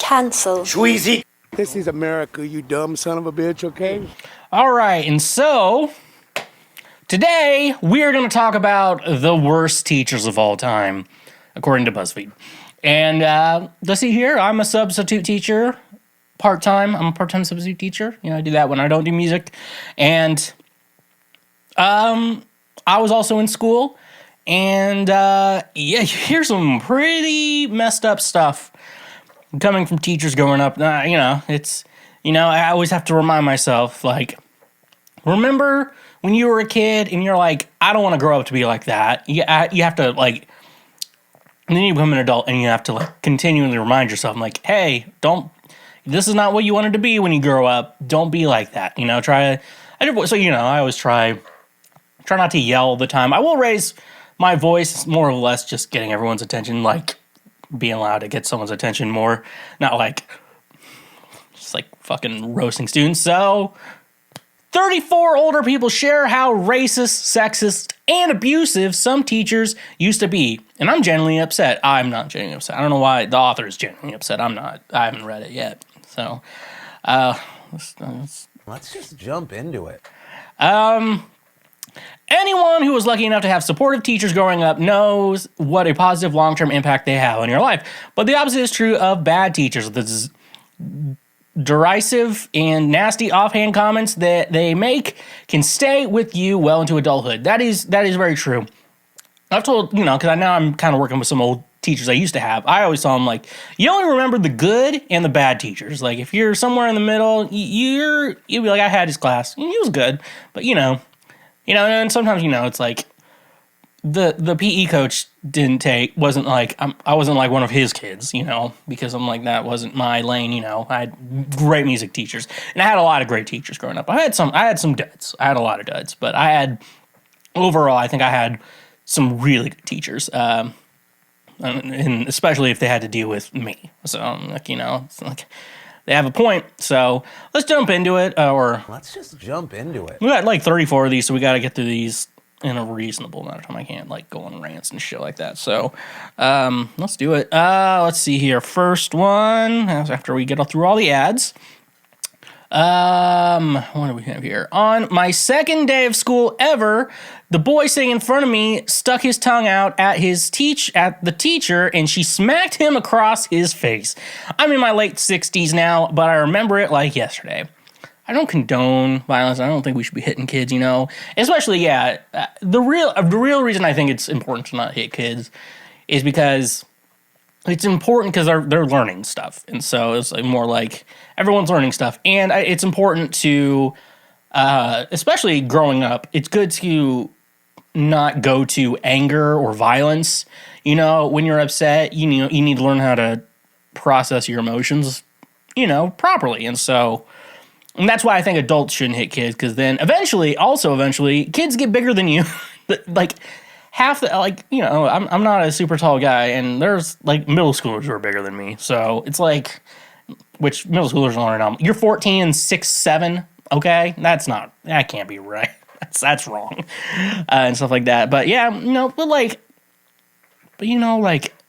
Cancel. Schweezy. This is America, you dumb son of a bitch, okay? All right, and so today we're going to talk about the worst teachers of all time, according to BuzzFeed. And let's see here, I'm a substitute teacher, part-time. I'm a part-time substitute teacher. You know, I do that when I don't do music. And I was also in school. And yeah, here's some pretty messed up stuff coming from teachers growing up. I always have to remind myself, like, remember when you were a kid and you're like, I don't want to grow up to be like that. You have to, like, and then you become an adult and you have to, like, continually remind yourself, like, hey, this is not what you wanted to be when you grow up. Don't be like that. You know, I always try not to yell all the time. I will raise my voice, more or less just getting everyone's attention, like, being allowed to get someone's attention more, not like just like fucking roasting students. So 34 older people share how racist, sexist, and abusive some teachers used to be. And I'm genuinely upset. I'm not genuinely upset. I don't know why the author is genuinely upset. I'm not. I haven't read it yet. So Let's just jump into it. Anyone who was lucky enough to have supportive teachers growing up knows what a positive long-term impact they have on your life. But the opposite is true of bad teachers. The derisive and nasty offhand comments that they make can stay with you well into adulthood. That is very true. I've told, because now I'm kind of working with some old teachers I used to have. I always saw them like, you only remember the good and the bad teachers. Like, if you're somewhere in the middle, you'd be like, I had his class. He was good, but and sometimes, it's like the PE coach wasn't like, I wasn't like one of his kids, because I'm like, that wasn't my lane, I had great music teachers, and I had a lot of great teachers growing up. I had some duds. I had a lot of duds, but overall, I think I had some really good teachers, and especially if they had to deal with me. So, it's like, they have a point, so let's jump into it, Let's just jump into it. We got like 34 of these, so we got to get through these in a reasonable amount of time. I can't like go on rants and shit like that, so let's do it. Let's see here. First one, after we get through all the ads. What do we have here? On my second day of school ever, the boy sitting in front of me stuck his tongue out at the teacher, and she smacked him across his face. I'm in my late 60s now, but I remember it like yesterday. I don't condone violence. I don't think we should be hitting kids, Especially, the real reason I think it's important to not hit kids is because it's important because they're learning stuff. And so it's like more like everyone's learning stuff. And it's important to, especially growing up, it's good to not go to anger or violence. When you're upset, you need to learn how to process your emotions, properly. And that's why I think adults shouldn't hit kids, because then eventually, kids get bigger than you. Like, half the, I'm not a super tall guy, and there's, like, middle schoolers who are bigger than me. So it's like, which middle schoolers aren't. You're 14 and 6'7", okay? That can't be right. That's wrong. And stuff like that. But yeah, like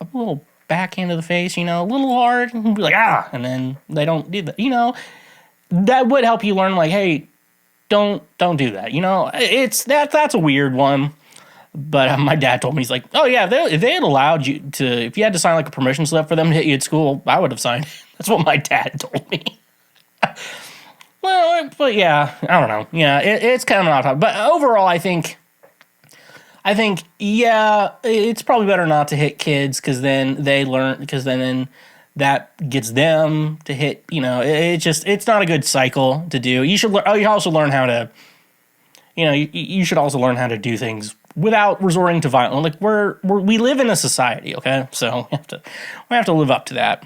a little backhand to the face, a little hard, and be like, and then they don't do that, that would help you learn, like, hey, don't do that. That's a weird one. But my dad told me, he's like, oh yeah, if they had allowed you to, if you had to sign like a permission slip for them to hit you at school, I would have signed. That's what my dad told me. Well, but yeah, I don't know. Yeah, it's kind of off topic. But overall, I think, yeah, it's probably better not to hit kids, because then they learn, because then that gets them to hit, it's not a good cycle to do. You should also learn how to, you should also learn how to do things without resorting to violence. Like, we live in a society, okay? So we have to live up to that.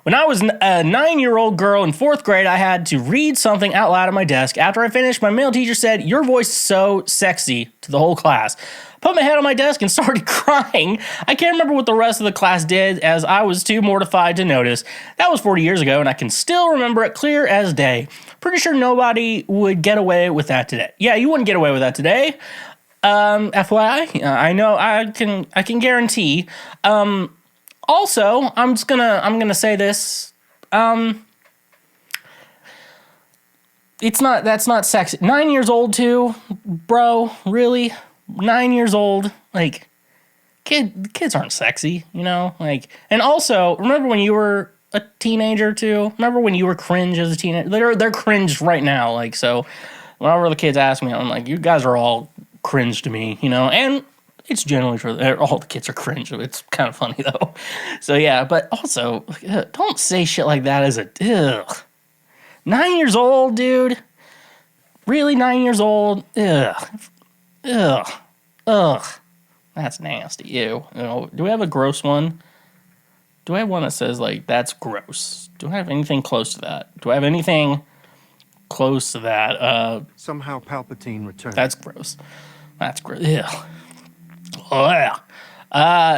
When I was a 9-year-old girl in 4th grade, I had to read something out loud at my desk. After I finished, my male teacher said, "Your voice is so sexy," to the whole class. I put my head on my desk and started crying. I can't remember what the rest of the class did, as I was too mortified to notice. That was 40 years ago, and I can still remember it clear as day. Pretty sure nobody would get away with that today. Yeah, you wouldn't get away with that today. FYI, I know I can guarantee. Also, I'm gonna say this. That's not sexy. 9 years old too, bro. Really? 9 years old. Like, kids aren't sexy, you know? Like, and also, remember when you were a teenager too? Remember when you were cringe as a teenager? They're cringe right now. Like, so whenever the kids ask me, I'm like, you guys are all cringe to me, you know? And it's generally true. All the kids are cringe. It's kind of funny though. So yeah, but also, don't say shit like that as a, ugh. 9 years old, dude. Really, 9 years old? Ugh. Ugh. Ugh. That's nasty. Ew. You know, do we have a gross one? Do I have one that says, like, that's gross? Do I have anything close to that? Do I have anything close to that? Somehow Palpatine returned. That's gross. That's gross. Ew. Ugh.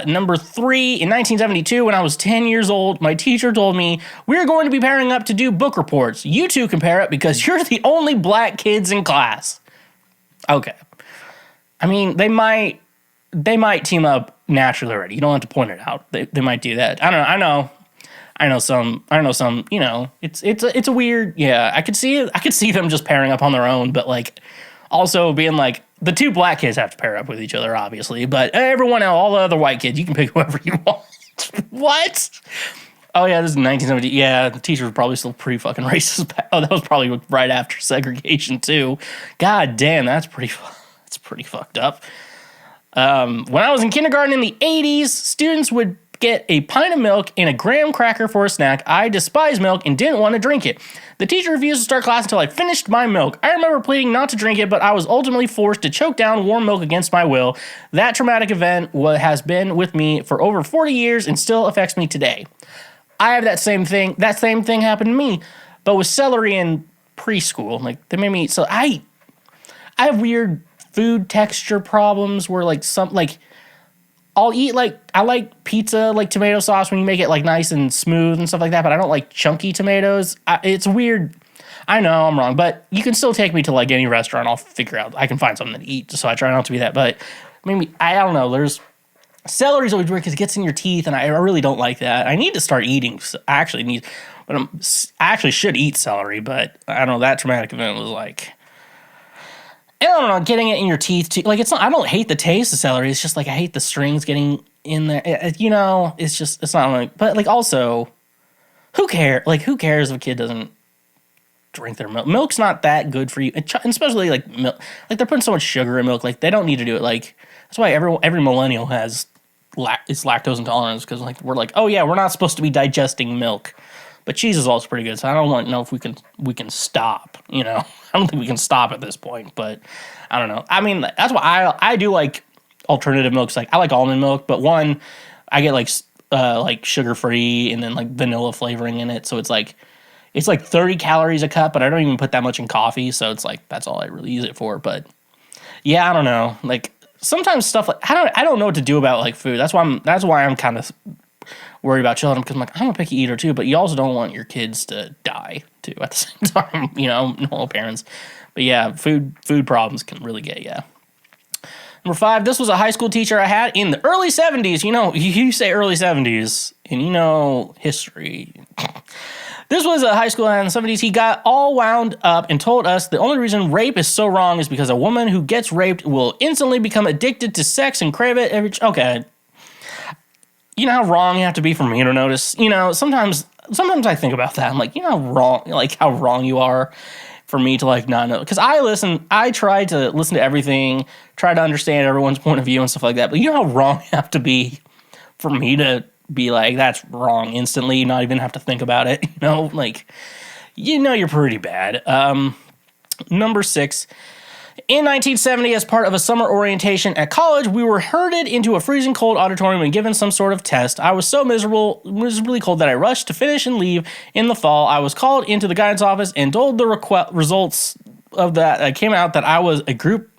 Number 3, in 1972, when I was 10 years old, my teacher told me, we're going to be pairing up to do book reports. You two can pair up because you're the only black kids in class. Okay. I mean, they might team up naturally already. You don't have to point it out. They might do that. I know some, you know, it's a weird, yeah, I could see them just pairing up on their own, but like also being like, the two black kids have to pair up with each other, obviously, but everyone else, all the other white kids, you can pick whoever you want. What? Oh yeah, this is 1970. Yeah, the teacher was probably still pretty fucking racist. Oh, that was probably right after segregation too. God damn, that's pretty fucked up. When I was in kindergarten in the 80s, students would get a pint of milk and a graham cracker for a snack. I despise milk and didn't want to drink it. The teacher refused to start class until I finished my milk. I remember pleading not to drink it, but I was ultimately forced to choke down warm milk against my will. That traumatic event has been with me for over 40 years and still affects me today. I have that same thing. That same thing happened to me, but with celery in preschool. Like, they made me eat. So I have weird food texture problems where I'll eat I like pizza, like tomato sauce when you make it like nice and smooth and stuff like that, but I don't like chunky tomatoes. It's weird. I know I'm wrong, but you can still take me to like any restaurant. I'll figure out, I can find something to eat, so I try not to be that. But maybe, I don't know, celery's always weird because it gets in your teeth and I really don't like that. I need to start eating, I actually should eat celery, but I don't know, that traumatic event was like, I don't know, getting it in your teeth too. Like, it's not, I don't hate the taste of celery. It's just like, I hate the strings getting in there. You know, it's not like, but like also, who cares? Like, who cares if a kid doesn't drink their milk? Milk's not that good for you. And especially like milk, like they're putting so much sugar in milk. Like, they don't need to do it. Like, that's why every millennial is lactose intolerance. Cause like, we're like, oh yeah, we're not supposed to be digesting milk. But cheese is also pretty good, so I don't want to know if we can stop, you know. I don't think we can stop at this point, but I don't know. I mean, that's why I do like alternative milks. Like, I like almond milk, but one, I get like sugar-free and then like vanilla flavoring in it, so it's like 30 calories a cup, but I don't even put that much in coffee, so it's like that's all I really use it for. But yeah, I don't know. Like, sometimes stuff like I don't know what to do about like food. That's why I'm kind of worried about children, because I'm like, I'm a picky eater too, but you also don't want your kids to die too at the same time, you know, normal parents. But yeah, food problems can really get you. Number 5, this was a high school teacher I had in the early 70s. You know, you say early 70s, and you know history. This was a high school in the 70s. He got all wound up and told us the only reason rape is so wrong is because a woman who gets raped will instantly become addicted to sex and crave it okay. You know how wrong you have to be for me to notice? You know, sometimes I think about that. I'm like, you know how wrong you are for me to like not know. Because I try to listen to everything, try to understand everyone's point of view and stuff like that. But you know how wrong you have to be for me to be like, that's wrong instantly, not even have to think about it. You know, like, you know you're pretty bad. Number 6. In 1970, as part of a summer orientation at college, we were herded into a freezing cold auditorium and given some sort of test. I was so miserably cold that I rushed to finish and leave in the fall. I was called into the guidance office and told the results of that came out that I was a group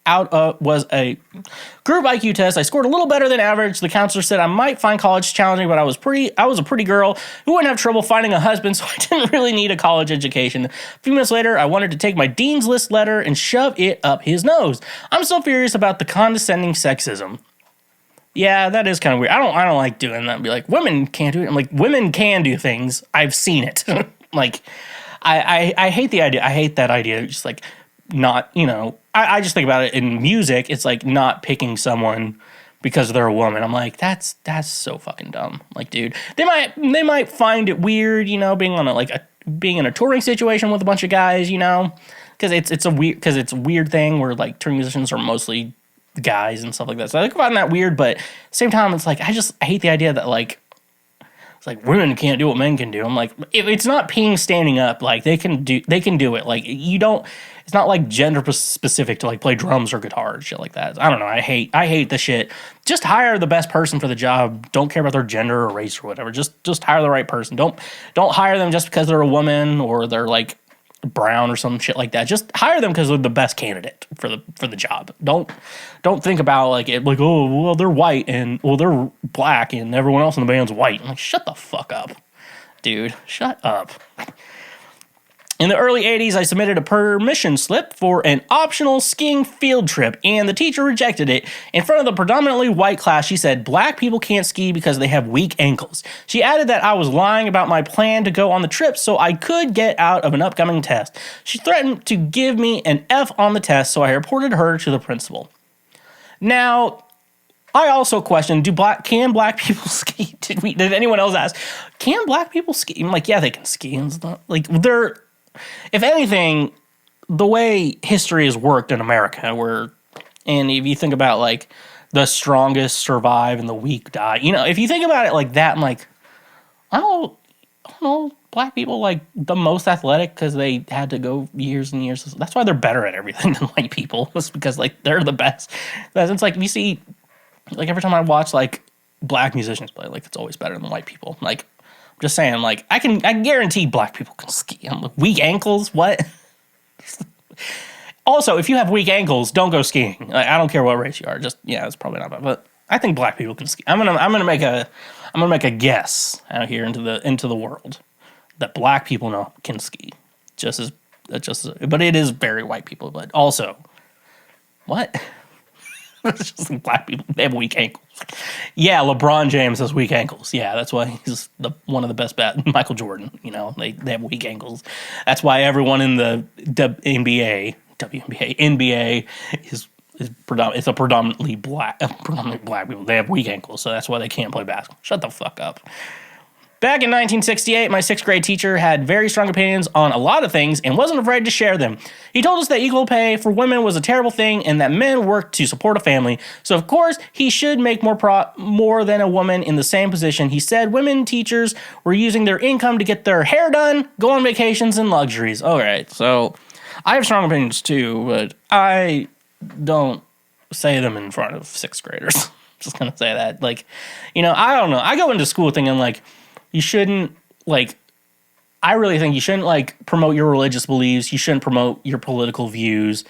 IQ test. I scored a little better than average. The counselor said I might find college challenging, but I was a pretty girl who wouldn't have trouble finding a husband, so I didn't really need a college education. A few minutes later, I wanted to take my dean's list letter and shove it up his nose. I'm so furious about the condescending sexism. Yeah, that is kind of weird. I don't like doing that. Be like, women can't do it. I'm like, women can do things. I've seen it. Like, I hate the idea. I hate that idea. Just like not, I just think about it in music. It's like not picking someone because they're a woman. I'm like, that's so fucking dumb. Like, dude, they might find it weird, being on being in a touring situation with a bunch of guys, because it's a weird thing where like touring musicians are mostly guys and stuff like that. So I think about that weird, but at the same time, it's like I hate the idea that like it's like women can't do what men can do. I'm like, if it's not peeing standing up, like they can do it. Like you don't. It's not like gender specific to like play drums or guitar and shit like that. I don't know. I hate the shit. Just hire the best person for the job. Don't care about their gender or race or whatever. Just hire the right person. Don't hire them just because they're a woman or they're like brown or some shit like that. Just hire them because they're the best candidate for the job. Don't think about like it like, oh well they're white and well they're black and everyone else in the band's white. I'm like, shut the fuck up, dude. Shut up. In the early 80s, I submitted a permission slip for an optional skiing field trip, and the teacher rejected it. In front of the predominantly white class, she said, black people can't ski because they have weak ankles. She added that I was lying about my plan to go on the trip so I could get out of an upcoming test. She threatened to give me an F on the test, so I reported her to the principal. Now, I also questioned, can black people ski? Did anyone else ask, can black people ski? I'm like, yeah, they can ski and stuff. Like, if anything, the way history has worked in America, and if you think about like the strongest survive and the weak die, if you think about it like that, I'm like, I don't know, black people like the most athletic because they had to go years and years. That's why they're better at everything than white people. It's because like they're the best. It's like you see, like every time I watch like black musicians play, like it's always better than white people. Like. Just saying, like, I guarantee black people can ski. I'm like, weak ankles? What? Also, if you have weak ankles, don't go skiing. Like, I don't care what race you are. It's probably not bad. But I think black people can ski. I'm gonna make a guess out here into the world that black people can ski. But it is very white people. But also, what? It's just like black people, they have weak ankles. Yeah, LeBron James has weak ankles. Yeah, that's why he's one of the best Michael Jordan, they have weak ankles. That's why everyone in the NBA is predominantly black people. They have weak ankles, so that's why they can't play basketball. Shut the fuck up. Back in 1968, my 6th grade teacher had very strong opinions on a lot of things and wasn't afraid to share them. He told us that equal pay for women was a terrible thing and that men worked to support a family. So, of course, he should make more than a woman in the same position. He said women teachers were using their income to get their hair done, go on vacations, and luxuries. All right, so I have strong opinions too, but I don't say them in front of 6th graders. Just going to say that. Like, I don't know. I go into school thinking, like, you shouldn't, like, I really think you shouldn't, like, promote your religious beliefs. You shouldn't promote your political views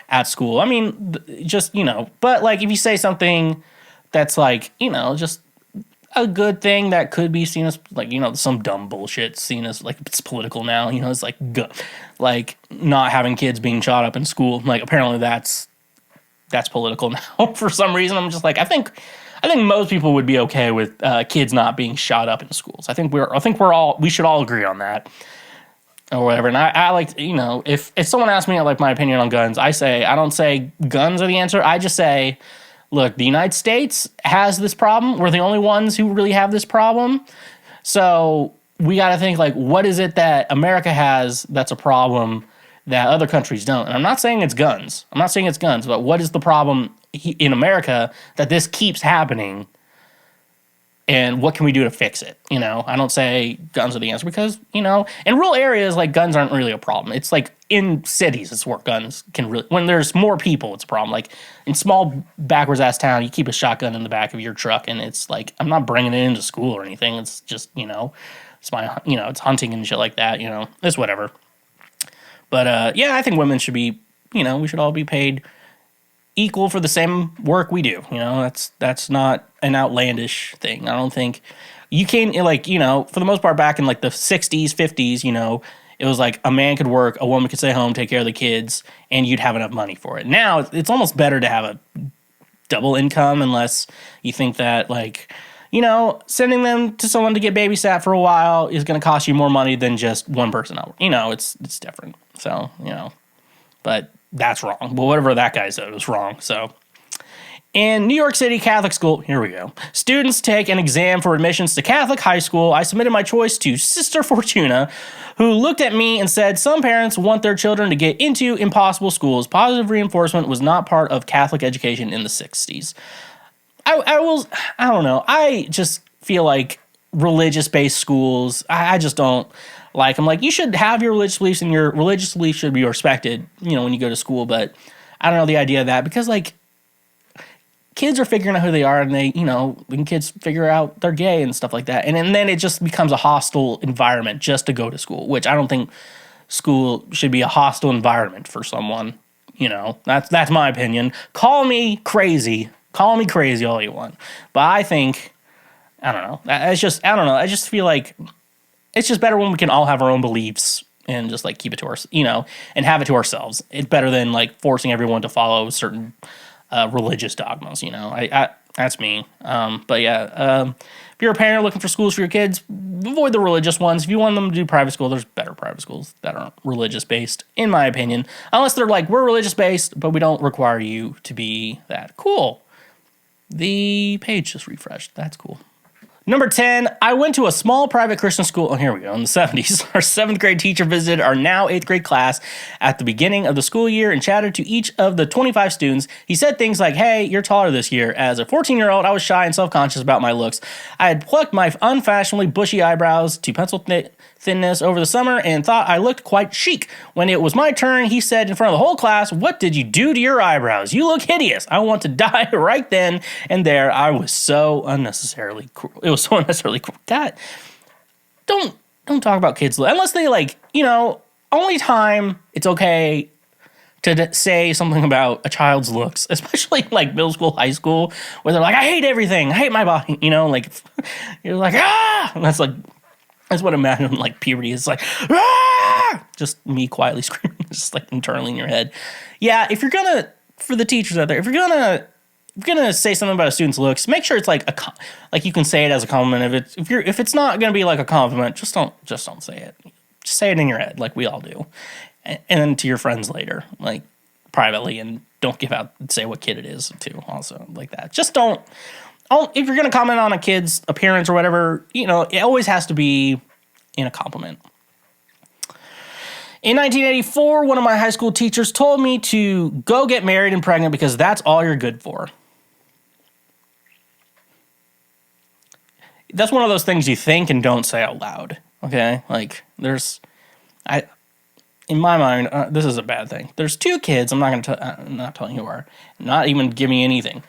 at school. I mean, just, but, like, if you say something that's, like, just a good thing that could be seen as, like, some dumb bullshit seen as, like, it's political now, it's, like, not having kids being shot up in school. Like, apparently that's political now for some reason. I'm just like, I think most people would be okay with kids not being shot up in schools. I think we should all agree on that or whatever. And I like, if someone asks me like my opinion on guns, I don't say guns are the answer. I just say, look, the United States has this problem. We're the only ones who really have this problem. So we got to think like, what is it that America has that's a problem that other countries don't? And I'm not saying it's guns. But what is the problem in America that this keeps happening, and what can we do to fix it? I don't say guns are the answer because, in rural areas, like, guns aren't really a problem. It's like in cities, it's where guns can really, when there's more people, it's a problem. Like in small backwards ass town, you keep a shotgun in the back of your truck, and it's like, I'm not bringing it into school or anything. It's just, it's my, it's hunting and shit like that, it's whatever. But, yeah, I think women should be, we should all be paid equal for the same work we do. That's not an outlandish thing. I don't think you can, like, for the most part back in like the 60s, 50s, it was like a man could work, a woman could stay home, take care of the kids, and you'd have enough money for it. Now it's almost better to have double income unless you think that, like, you know, sending them to someone to get babysat for a while is going to cost you more money than just one person out. You know, it's different. So, you know, but that's wrong. Well, whatever that guy said was wrong. So, in New York City Catholic school, here we go. Students take an exam for admissions to Catholic high school. I submitted my choice to Sister Fortuna, who looked at me and said, some parents want their children to get into impossible schools. Positive reinforcement was not part of Catholic education in the 60s. I don't know. I just feel like religious-based schools, I just don't like them. Like, you should have your religious beliefs, and your religious beliefs should be respected, you know, when you go to school. But I don't know the idea of that, because, like, kids are figuring out who they are, and they, you know, when kids figure out they're gay and stuff like that. And then it just becomes a hostile environment just to go to school, which I don't think school should be a hostile environment for someone. You know, that's my opinion. Call me crazy all you want. But I think, I don't know. I don't know. I just feel like it's just better when we can all have our own beliefs and just, like, keep it to our, you know, and have it to ourselves. It's better than, like, forcing everyone to follow certain religious dogmas, you know. I that's me. But yeah, if you're a parent looking for schools for your kids, avoid the religious ones. If you want them to do private school, there's better private schools that aren't religious based, in my opinion. Unless they're like, we're religious based, but we don't require you to be that. Cool. The page just refreshed. That's cool. Number 10, I went to a small private Christian school. Oh, here we go. In the 70s, our 7th grade teacher visited our now 8th grade class at the beginning of the school year and chatted to each of the 25 students. He said things like, hey, you're taller this year. As a 14-year-old, I was shy and self-conscious about my looks. I had plucked my unfashionably bushy eyebrows to pencil thinness over the summer and thought I looked quite chic. When it was my turn, he said in front of the whole class, what did you do to your eyebrows? You look hideous. I want to die right then and there. I was so unnecessarily cruel. It was so unnecessarily cruel. God, don't talk about kids unless they, like, you know, only time it's okay to say something about a child's looks, especially like middle school, high school, where they're like, I hate everything. I hate my body. You know, like, you're like, ah! And that's what I imagine, like, puberty is like, ah! Just me quietly screaming, just, like, internally in your head. Yeah, if you're gonna, for the teachers out there, if you're gonna say something about a student's looks, make sure it's like like you can say it as a compliment. If it's not gonna be like a compliment, just don't say it. Just say it in your head, like we all do, and then to your friends later, like privately, and don't say what kid it is too. Also, like that. Just don't. If you're going to comment on a kid's appearance or whatever, you know, it always has to be in a compliment. In 1984, one of my high school teachers told me to go get married and pregnant because that's all you're good for. That's one of those things you think and don't say out loud, okay? Like, in my mind, this is a bad thing. There's 2 kids, I'm not telling you who are, not even giving you anything.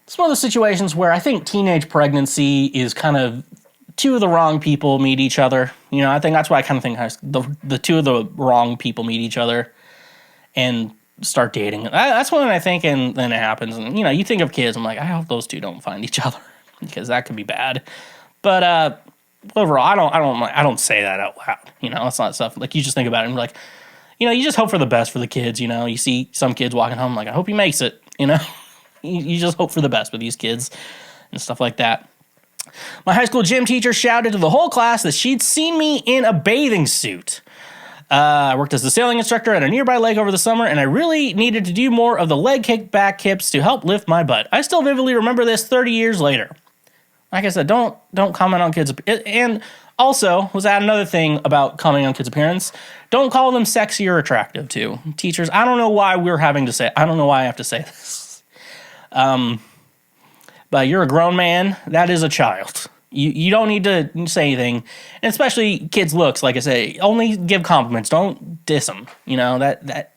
It's one of those situations where I think teenage pregnancy is kind of 2 of the wrong people meet each other. You know, I think that's why I kind of think the 2 of the wrong people meet each other and start dating. That's when I think, and then it happens. And, you know, you think of kids, I'm like, I hope those 2 don't find each other because that could be bad. But overall, I don't say that out loud. You know, it's not stuff like you just think about it and you're like, you know, you just hope for the best for the kids. You know, you see some kids walking home, like, I hope he makes it. You know. You just hope for the best with these kids and stuff like that. My high school gym teacher shouted to the whole class that she'd seen me in a bathing suit. I worked as a sailing instructor at a nearby lake over the summer, and I really needed to do more of the leg kick back kips to help lift my butt. I still vividly remember this 30 years later. Like I said, don't comment on kids. And also, was that another thing about commenting on kids' appearance? Don't call them sexy or attractive, too. Teachers, I don't know why I don't know why I have to say this. But you're a grown man. That is a child. You don't need to say anything, and especially kids' looks. Like I say, only give compliments. Don't diss them. You know that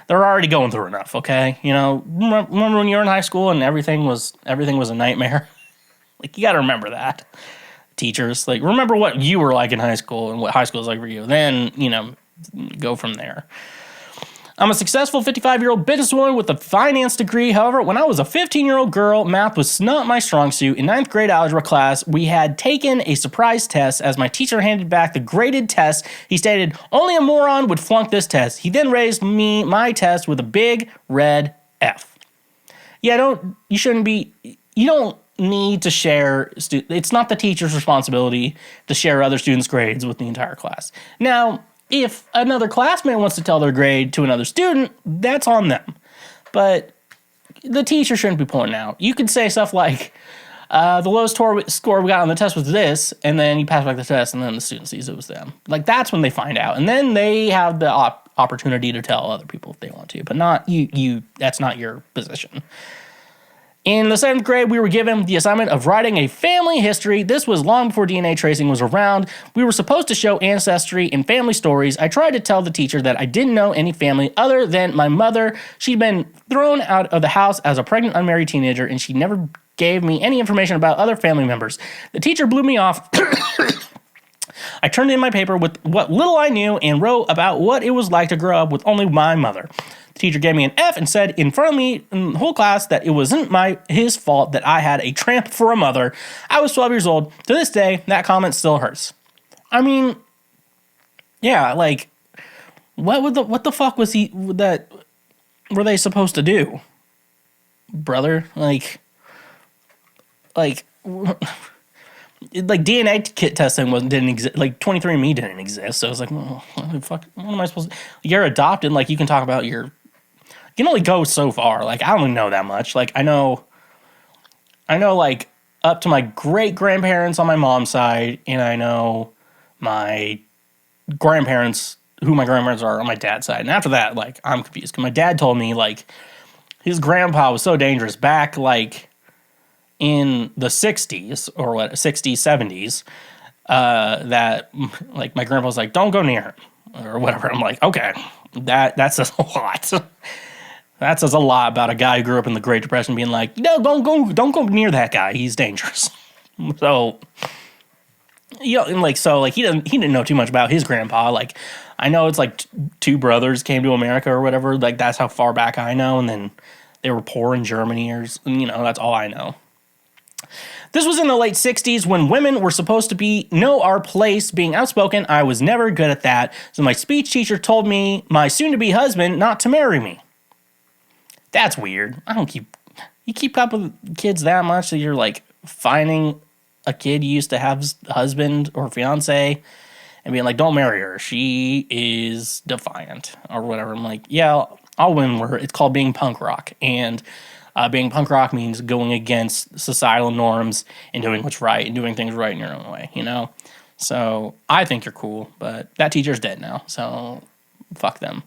they're already going through enough. Okay, you know. Remember when you were in high school and everything was a nightmare. Like, you got to remember that. Teachers, like, remember what you were like in high school and what high school was like for you. Then, you know, go from there. I'm a successful 55-year-old businesswoman with a finance degree. However, when I was a 15-year-old girl, math was not my strong suit. In 9th grade algebra class, we had taken a surprise test. As my teacher handed back the graded test, he stated, only a moron would flunk this test. He then raised my test with a big red F. you shouldn't be, you don't need to share, it's not the teacher's responsibility to share other students' grades with the entire class. Now, if another classmate wants to tell their grade to another student, that's on them. But the teacher shouldn't be pointing out. You could say stuff like, the lowest score we got on the test was this, and then you pass back the test, and then the student sees it was them. Like, that's when they find out. And then they have the opportunity to tell other people if they want to, but not you. That's not your position. In the 7th grade, we were given the assignment of writing a family history. This was long before DNA tracing was around. We were supposed to show ancestry and family stories. I tried to tell the teacher that I didn't know any family other than my mother. She'd been thrown out of the house as a pregnant, unmarried teenager, and she never gave me any information about other family members. The teacher blew me off. I turned in my paper with what little I knew and wrote about what it was like to grow up with only my mother. The teacher gave me an F and said in front of me in the whole class that it wasn't his fault that I had a tramp for a mother. I was 12 years old. To this day, that comment still hurts. I mean, yeah, like, what the fuck was were they supposed to do? Brother, like DNA kit testing didn't exist. Like 23andMe didn't exist. So I was like, well, what am I supposed to? You're adopted. Like, you can talk about you can only go so far. Like, I don't even know that much. Like, I know like up to my great grandparents on my mom's side, and I know my grandparents, who my grandparents are on my dad's side. And after that, like, I'm confused because my dad told me like his grandpa was so dangerous back like in the 60s or 70s, that like my grandpa was like, don't go near him or whatever. I'm like, okay, that says a lot. That says a lot about a guy who grew up in the Great Depression being like, no, don't go near that guy. He's dangerous. So, you know, and like, so like he didn't know too much about his grandpa. Like, I know it's like two brothers came to America or whatever. Like, that's how far back I know. And then they were poor in Germany that's all I know. This was in the late 60s when women were supposed to know our place, being outspoken. I was never good at that. So my speech teacher told me, my soon-to-be husband, not to marry me. That's weird. You keep up with kids that much that you're like finding a kid you used to have husband or fiance and being like, don't marry her. She is defiant or whatever. I'm like, yeah, I'll win her. It's called being punk rock. And being punk rock means going against societal norms and doing what's right and doing things right in your own way, So I think you're cool, but that teacher's dead now, so fuck them.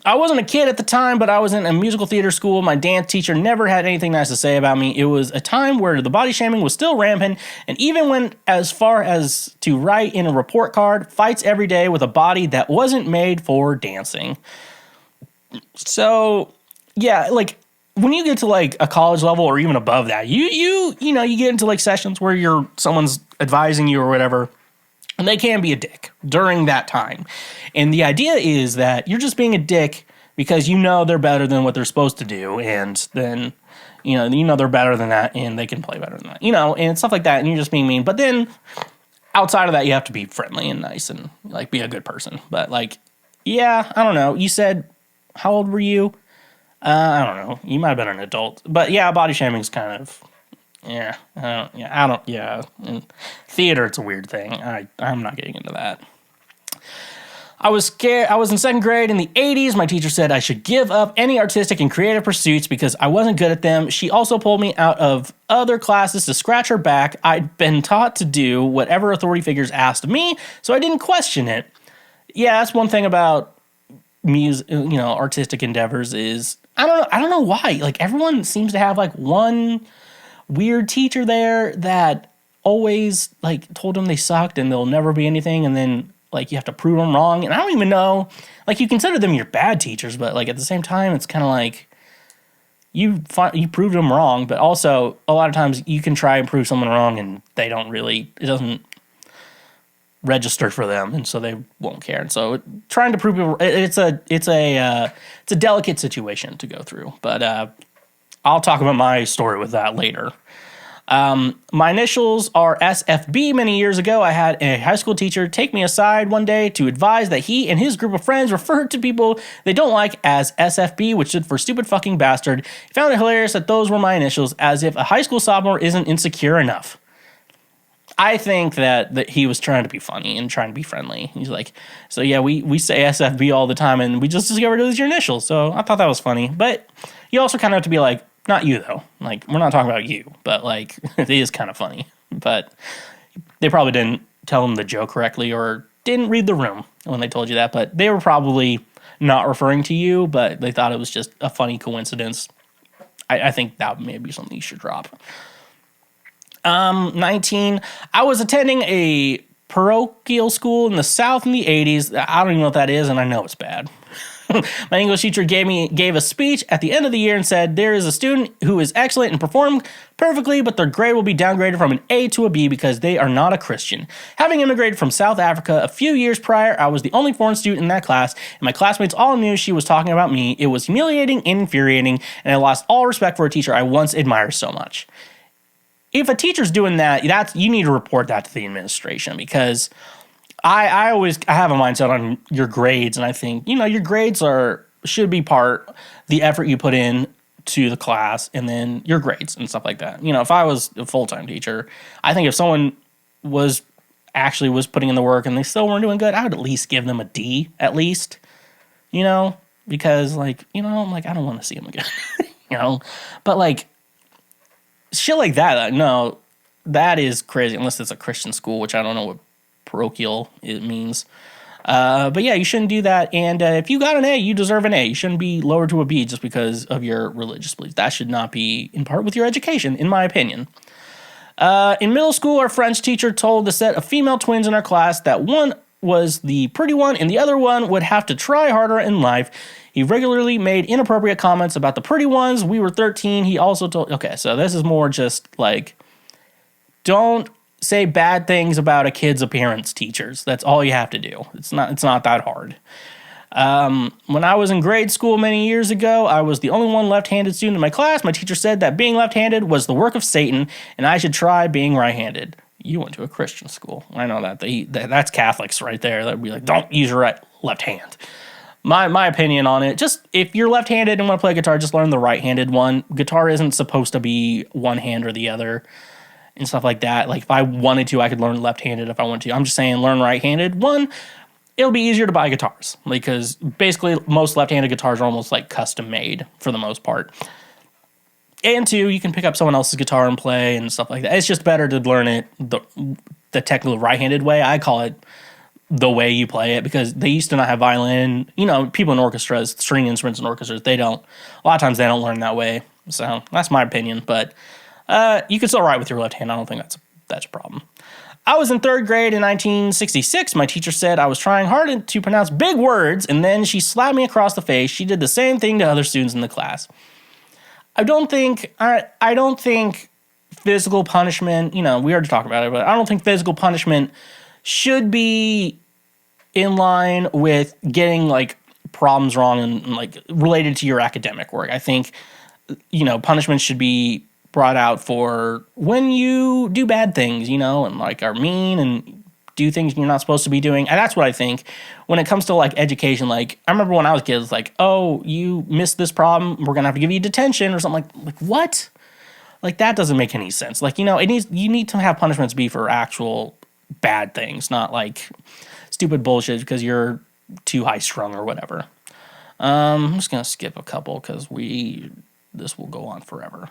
I wasn't a kid at the time, but I was in a musical theater school. My dance teacher never had anything nice to say about me. It was a time where the body shaming was still rampant and even went as far as to write in a report card, fights every day with a body that wasn't made for dancing. So, yeah, like, when you get to like a college level or even above that, you get into like sessions where someone's advising you or whatever, and they can be a dick during that time. And the idea is that you're just being a dick because they're better than what they're supposed to do, and then they're better than that and they can play better than that. And stuff like that, and you're just being mean. But then outside of that, you have to be friendly and nice and like be a good person. But like, yeah, I don't know. You said, how old were you? I don't know. You might have been an adult, but yeah, body shaming is kind of, yeah. In theater, it's a weird thing. I'm not getting into that. I was scared. I was in 2nd grade in the 80s. My teacher said I should give up any artistic and creative pursuits because I wasn't good at them. She also pulled me out of other classes to scratch her back. I'd been taught to do whatever authority figures asked of me, so I didn't question it. Yeah, that's one thing about music, artistic endeavors is, I don't know why. Like, everyone seems to have like one weird teacher there that always like told them they sucked and they'll never be anything, and then like you have to prove them wrong. And I don't even know, like, you consider them your bad teachers, but like at the same time, it's kind of like you proved them wrong, but also a lot of times you can try and prove someone wrong and it doesn't register for them, and so they won't care. And so trying to prove it's a delicate situation to go through. But I'll talk about my story with that later. My initials are SFB. Many years ago, I had a high school teacher take me aside one day to advise that he and his group of friends referred to people they don't like as SFB, which stood for stupid fucking bastard. He found it hilarious that those were my initials, as if a high school sophomore isn't insecure enough. I think that he was trying to be funny and trying to be friendly. He's like, so yeah, we say SFB all the time, and we just discovered it was your initials. So I thought that was funny. But you also kind of have to be like, not you, though. Like, we're not talking about you, but, like, it is kind of funny. But they probably didn't tell him the joke correctly or didn't read the room when they told you that. But they were probably not referring to you, but they thought it was just a funny coincidence. I think that may be something you should drop. 19, I was attending a parochial school in the South in the 80s. I don't even know what that is, and I know it's bad. My English teacher gave a speech at the end of the year and said, there is a student who is excellent and performed perfectly, but their grade will be downgraded from an A to a B because they are not a Christian. Having immigrated from South Africa a few years prior, I was the only foreign student in that class, and my classmates all knew she was talking about me. It was humiliating and infuriating, and I lost all respect for a teacher I once admired so much. If a teacher's doing that, you need to report that to the administration, because I always have a mindset on your grades, and I think, your grades should be the effort you put in to the class, and then your grades and stuff like that. If I was a full-time teacher, I think if someone was putting in the work and they still weren't doing good, I would at least give them a D, at least, because I don't want to see them again, but shit like that, no, that is crazy, unless it's a Christian school, which I don't know what parochial it means. But yeah, you shouldn't do that. And if you got an A, you deserve an A. You shouldn't be lowered to a B just because of your religious beliefs. That should not be in part with your education, in my opinion. In middle school, our French teacher told the set of female twins in our class that one was the pretty one and the other one would have to try harder in life. He regularly made inappropriate comments about the pretty ones. We were 13. He also told... Okay, so this is more just don't say bad things about a kid's appearance, teachers. That's all you have to do. It's not that hard. When I was in grade school many years ago, I was the only one left-handed student in my class. My teacher said that being left-handed was the work of Satan, and I should try being right-handed. You went to a Christian school. I know that. That's Catholics right there. That'd be like, don't use your left hand. My opinion on it, just if you're left-handed and want to play guitar, just learn the right-handed one. Guitar isn't supposed to be one hand or the other and stuff like that. Like, if I wanted to, I could learn left-handed if I wanted to. I'm just saying, learn right-handed. One, it'll be easier to buy guitars, because basically most left-handed guitars are almost custom-made for the most part. And two, you can pick up someone else's guitar and play and stuff like that. It's just better to learn it the technical right-handed way. I call it the way you play it, because they used to not have violin. People in orchestras, string instruments in orchestras, a lot of times they don't learn that way. So that's my opinion, but you can still write with your left hand. I don't think that's a problem. I was in third grade in 1966. My teacher said I was trying hard to pronounce big words, and then she slapped me across the face. She did the same thing to other students in the class. I don't think physical punishment, we already talked about it, but I don't think physical punishment should be in line with getting problems wrong and related to your academic work. I think, punishment should be brought out for when you do bad things, and are mean and do things you're not supposed to be doing. And that's what I think when it comes to education. I remember when I was a kid, it's oh, you missed this problem, we're gonna have to give you detention or something. Like what? That doesn't make any sense. You need to have punishments be for actual bad things, not stupid bullshit because you're too high strung or whatever. I'm just gonna skip a couple because this will go on forever.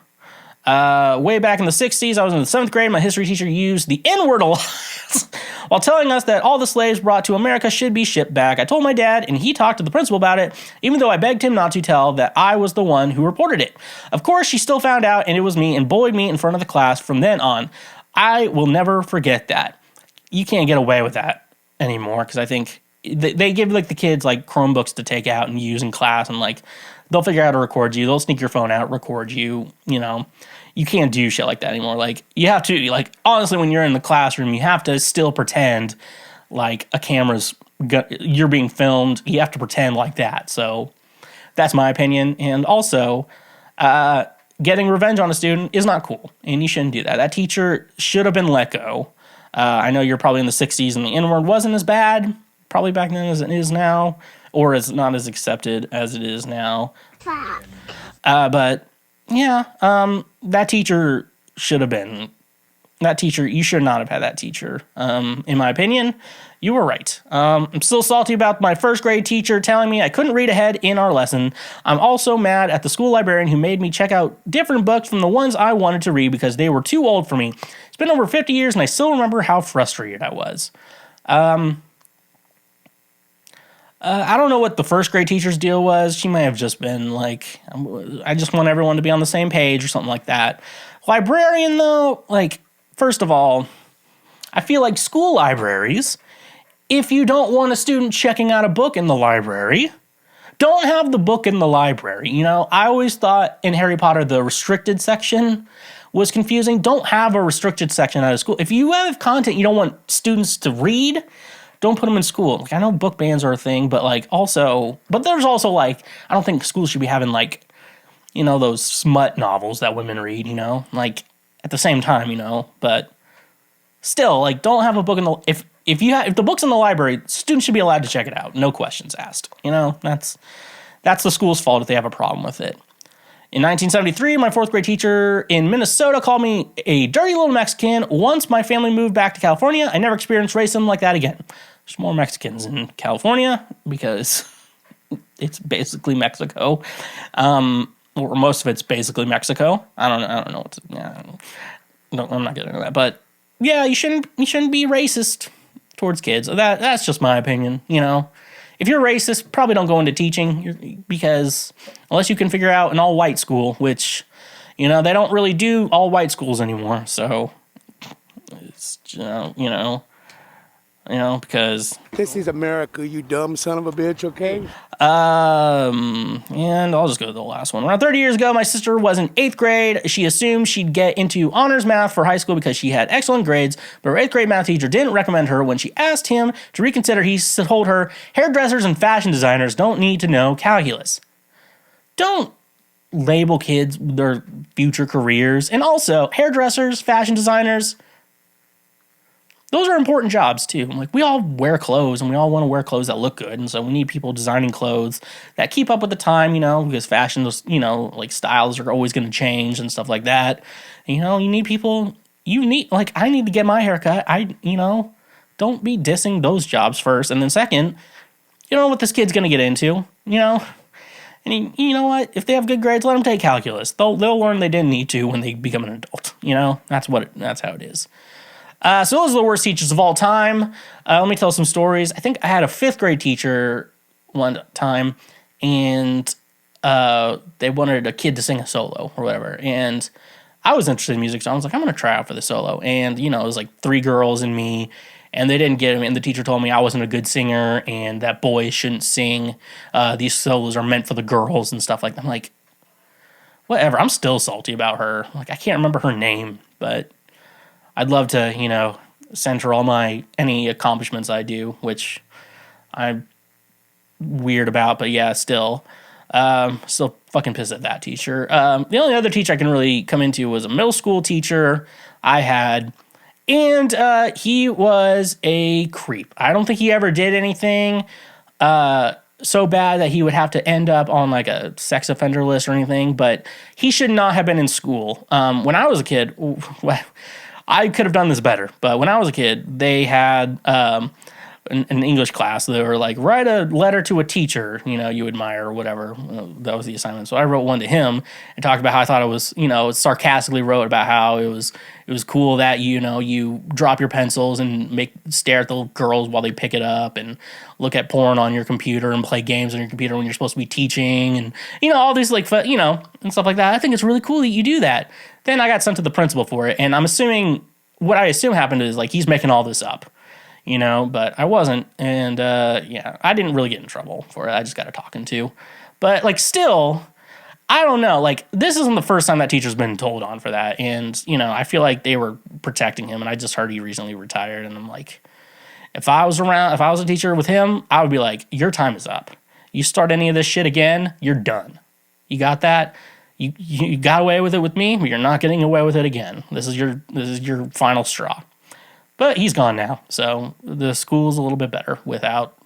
Way back in the 60s, I was in the 7th grade. My history teacher used the N-word a lot while telling us that all the slaves brought to America should be shipped back. I told my dad, and he talked to the principal about it, even though I begged him not to tell that I was the one who reported it. Of course, she still found out, and it was me, and bullied me in front of the class from then on. I will never forget that. You can't get away with that anymore, because I think they give the kids Chromebooks to take out and use in class, and they'll figure out how to record you. They'll sneak your phone out, record you. You can't do shit like that anymore. You have to, honestly, when you're in the classroom, you have to still pretend a camera's, you're being filmed. You have to pretend like that. So that's my opinion. And also, getting revenge on a student is not cool, and you shouldn't do that. That teacher should have been let go. I know you're probably in the 60s and the N-word wasn't as bad probably back then as it is now, or is not as accepted as it is now. But yeah, that teacher should have been, that teacher, you should not have had that teacher. In my opinion, you were right. I'm still salty about my first grade teacher telling me I couldn't read ahead in our lesson. I'm also mad at the school librarian who made me check out different books from the ones I wanted to read because they were too old for me. It's been over 50 years and I still remember how frustrated I was. I don't know what the first grade teacher's deal was. She may have just been like, I just want everyone to be on the same page or something like that. Librarian, though, like, first of all, I feel like school libraries, if you don't want a student checking out a book in the library, don't have the book in the library. You know, I always thought in Harry Potter the restricted section was confusing. Don't have a restricted section out of school. If you have content you don't want students to read, don't put them in school. Like, I know book bans are a thing, but like also, but there's also like, I don't think schools should be having like, you know, those smut novels that women read, you know, like at the same time, you know, but still, like, don't have a book in the, if the book's in the library, students should be allowed to check it out. No questions asked. You know, that's the school's fault if they have a problem with it. In 1973, my fourth grade teacher in Minnesota called me a dirty little Mexican. Once my family moved back to California, I never experienced racism like that again. There's more Mexicans in California because it's basically Mexico. Or most of it's basically Mexico. I don't know what to, yeah, no, I'm not getting into that. But yeah, you shouldn't be racist towards kids. That's just my opinion, you know. If you're racist, probably don't go into teaching because unless you can figure out an all-white school, which, you know, they don't really do all-white schools anymore. So, it's, because... This is America, you dumb son of a bitch, okay? And I'll just go to the last one. Around 30 years ago, my sister was in 8th grade. She assumed she'd get into honors math for high school because she had excellent grades, but her 8th grade math teacher didn't recommend her. When she asked him to reconsider, he told her, hairdressers and fashion designers don't need to know calculus. Don't label kids their future careers. And also, hairdressers, fashion designers, those are important jobs too. Like, we all wear clothes and we all want to wear clothes that look good. And so we need people designing clothes that keep up with the time, you know, because fashion, you know, like styles are always going to change and stuff like that. And, you know, you need people, like, I need to get my hair cut. Don't be dissing those jobs first. And then second, you don't know what this kid's going to get into, you know. And you know what? If they have good grades, let them take calculus. They'll learn they didn't need to when they become an adult. You know, that's how it is. So those are the worst teachers of all time. Let me tell some stories. I think I had a 5th grade teacher one time, and they wanted a kid to sing a solo or whatever. And I was interested in music, so I was like, I'm going to try out for the solo. And, you know, it was like 3 girls and me, and they didn't get me. And the teacher told me I wasn't a good singer and that boys shouldn't sing. These solos are meant for the girls and stuff like that. I'm like, whatever. I'm still salty about her. Like, I can't remember her name, but I'd love to, you know, send her all any accomplishments I do, which I'm weird about, but yeah, still fucking pissed at that teacher. The only other teacher I can really come into was a middle school teacher I had, and he was a creep. I don't think he ever did anything so bad that he would have to end up on like a sex offender list or anything, but he should not have been in school. When I was a kid, I could have done this better, but when I was a kid, they had an English class. They were like, write a letter to a teacher, you know, you admire or whatever. That was the assignment. So I wrote one to him and talked about how I thought it was, you know, sarcastically wrote about how it was cool that, you know, you drop your pencils and stare at the girls while they pick it up and look at porn on your computer and play games on your computer when you're supposed to be teaching and, you know, all these like, you know, and stuff like that. I think it's really cool that you do that. Then I got sent to the principal for it, and I'm assuming, what I assume happened is, like, he's making all this up, you know, but I wasn't, and, yeah, I didn't really get in trouble for it. I just got a talking to. But, like, still, I don't know, like, this isn't the first time that teacher's been told on for that, and, you know, I feel like they were protecting him, and I just heard he recently retired, and I'm like, if I was a teacher with him, I would be like, your time is up. You start any of this shit again, you're done. You got that? You got away with it with me, but you're not getting away with it again. This is your final straw. But he's gone now, so the school's a little bit better without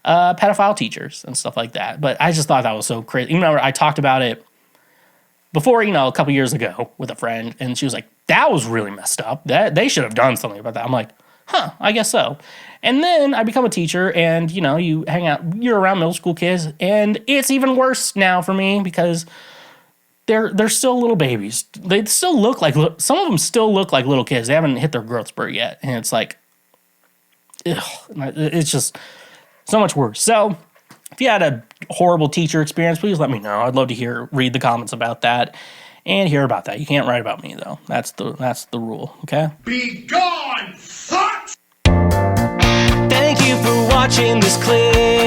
pedophile teachers and stuff like that. But I just thought that was so crazy. You know, I talked about it before, you know, a couple years ago with a friend, and she was like, that was really messed up. That they should have done something about that. I'm like, huh, I guess so. And then I become a teacher, and, you know, you hang out, you're around middle school kids, and it's even worse now for me because they're still little babies. They still look like, some of them still look like little kids. They haven't hit their growth spurt yet. And it's like, ugh, it's just so much worse. So if you had a horrible teacher experience, please let me know. I'd love to read the comments about that and hear about that. You can't write about me though. That's the rule, okay? Be gone, fuck! Thank you for watching this clip.